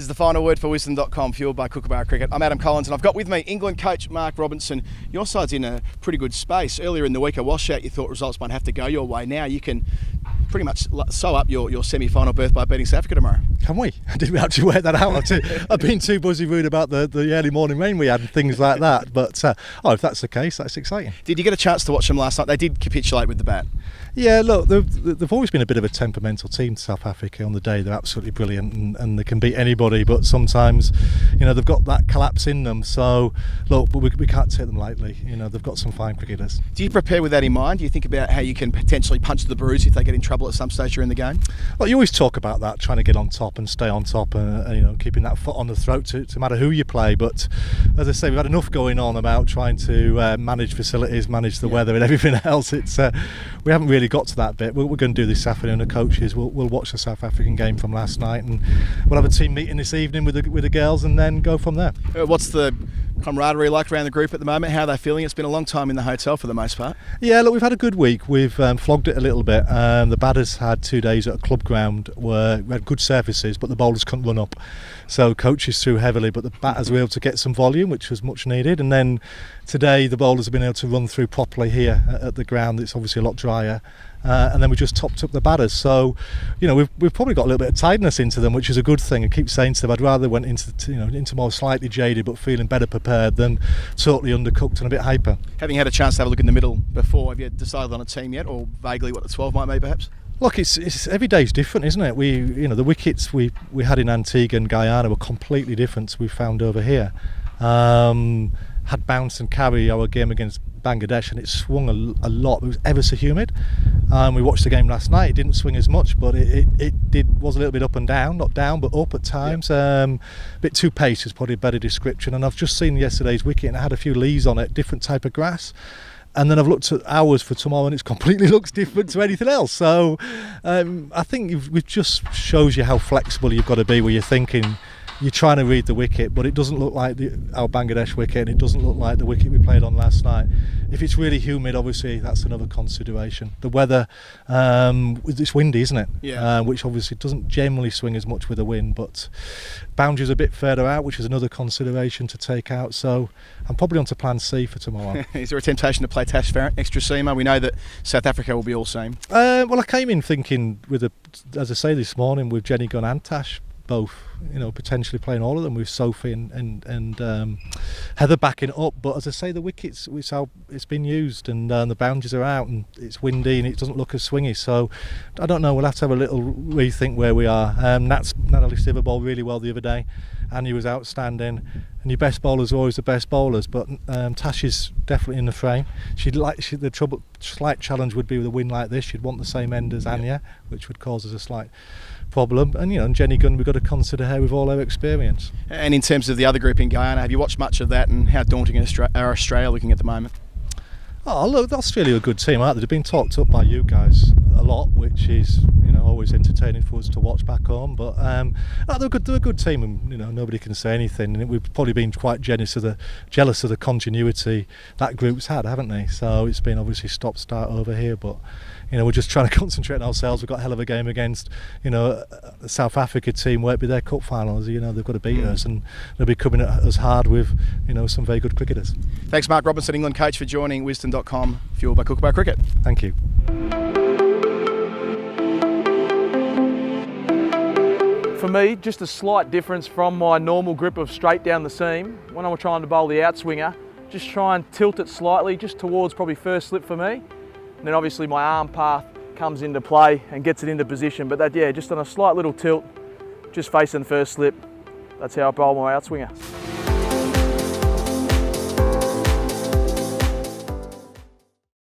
This is the final word for Wisden.com, fueled by Kookaburra Cricket. I'm Adam Collins and I've got with me England coach Mark Robinson. Your side's in a pretty good space. Earlier in the week, a washout, you thought results might have to go your way. Now you can pretty much sew up your semi-final berth by beating South Africa tomorrow. Can we? I didn't actually work that out. I've been too busy rude about the early morning rain we had and things like that. But if that's the case, that's exciting. Did you get a chance to watch them last night? They did capitulate with the bat. Yeah, look, they've always been a bit of a temperamental team, South Africa. On the day, they're absolutely brilliant and they can beat anybody. But sometimes, they've got that collapse in them. So, look, but we can't take them lightly. They've got some fine cricketers. Do you prepare with that in mind? Do you think about how you can potentially punch the bruise if they get in trouble at some stage during the game? Well, you always talk about that, trying to get on top and stay on top and keeping that foot on the throat to matter who you play. But as I say, we've had enough going on about trying to manage facilities, manage the weather and everything else. We haven't really got to that bit. We're going to do this afternoon. The coaches we'll watch the South African game from last night, and we'll have a team meeting this evening with the girls, and then go from there. What's the camaraderie like around the group at the moment? How are they feeling? It's been a long time in the hotel for the most part. Yeah, look, we've had a good week. We've flogged it a little bit. The batters had 2 days at a club ground where we had good surfaces, but the bowlers couldn't run up. So coaches threw heavily, but the batters were able to get some volume, which was much needed. And then today the bowlers have been able to run through properly here at the ground. It's obviously a lot drier. And then we just topped up the batters. So, we've probably got a little bit of tiredness into them, which is a good thing. I keep saying to them, I'd rather went into more slightly jaded but feeling better prepared than totally undercooked and a bit hyper. Having had a chance to have a look in the middle before, have you decided on a team yet, or vaguely what the 12 might be perhaps? Look, it's every day's different, isn't it? The wickets we had in Antigua and Guyana were completely different to we found over here. Had bounce and carry our game against Bangladesh, and it swung a lot. It was ever so humid. We watched the game last night. It didn't swing as much, but it was a little bit up and down, not down but up at times. A bit too pace is probably a better description. And I've just seen yesterday's wicket and it had a few lees on it, different type of grass. And then I've looked at ours for tomorrow and it completely looks different to anything else. So I think it just shows you how flexible you've got to be where you're thinking. You're trying to read the wicket, but it doesn't look like our Bangladesh wicket, and it doesn't look like the wicket we played on last night. If it's really humid, obviously that's another consideration. The weather, it's windy, isn't it? Yeah. Which obviously doesn't generally swing as much with the wind, but boundaries a bit further out, which is another consideration to take out. So I'm probably on to plan C for tomorrow. Is there a temptation to play Tash Farrant, extra seamer? We know that South Africa will be all seam. Well, I came in thinking as I say this morning, with Jenny Gunn and Tash both, potentially playing all of them with Sophie and Heather backing up. But as I say, the wickets, it's been used, and the boundaries are out, and it's windy and it doesn't look as swingy. So I don't know. We'll have to have a little rethink where we are. Natalie Stiver bowled really well the other day. Annie was outstanding, and your best bowlers are always the best bowlers. But Tash is definitely in the frame. The slight challenge would be with a win like this. She'd want the same end as Anya, which would cause us a slight problem. And Jenny Gunn, we've got to consider her with all her experience. And in terms of the other group in Guyana, have you watched much of that, and how daunting are Australia looking at the moment? Oh, look, Australia are a good team, aren't they? They've been talked up by you guys a lot, which is always entertaining for us to watch back home. But they're a good team, and nobody can say anything. And we've probably been quite jealous of the continuity that group's had, haven't they? So it's been obviously stop-start over here, but we're just trying to concentrate on ourselves. We've got a hell of a game against a South Africa team where it'll be their cup finals. They've got to beat us, and they'll be coming at us hard with some very good cricketers. Thanks, Mark Robinson, England coach, for joining Wisden.com, fueled by Kookaburra Cricket. Thank you. For me, just a slight difference from my normal grip of straight down the seam. When I'm trying to bowl the outswinger, just try and tilt it slightly, just towards probably first slip for me. And then obviously my arm path comes into play and gets it into position. But just on a slight little tilt, just facing first slip. That's how I bowl my outswinger.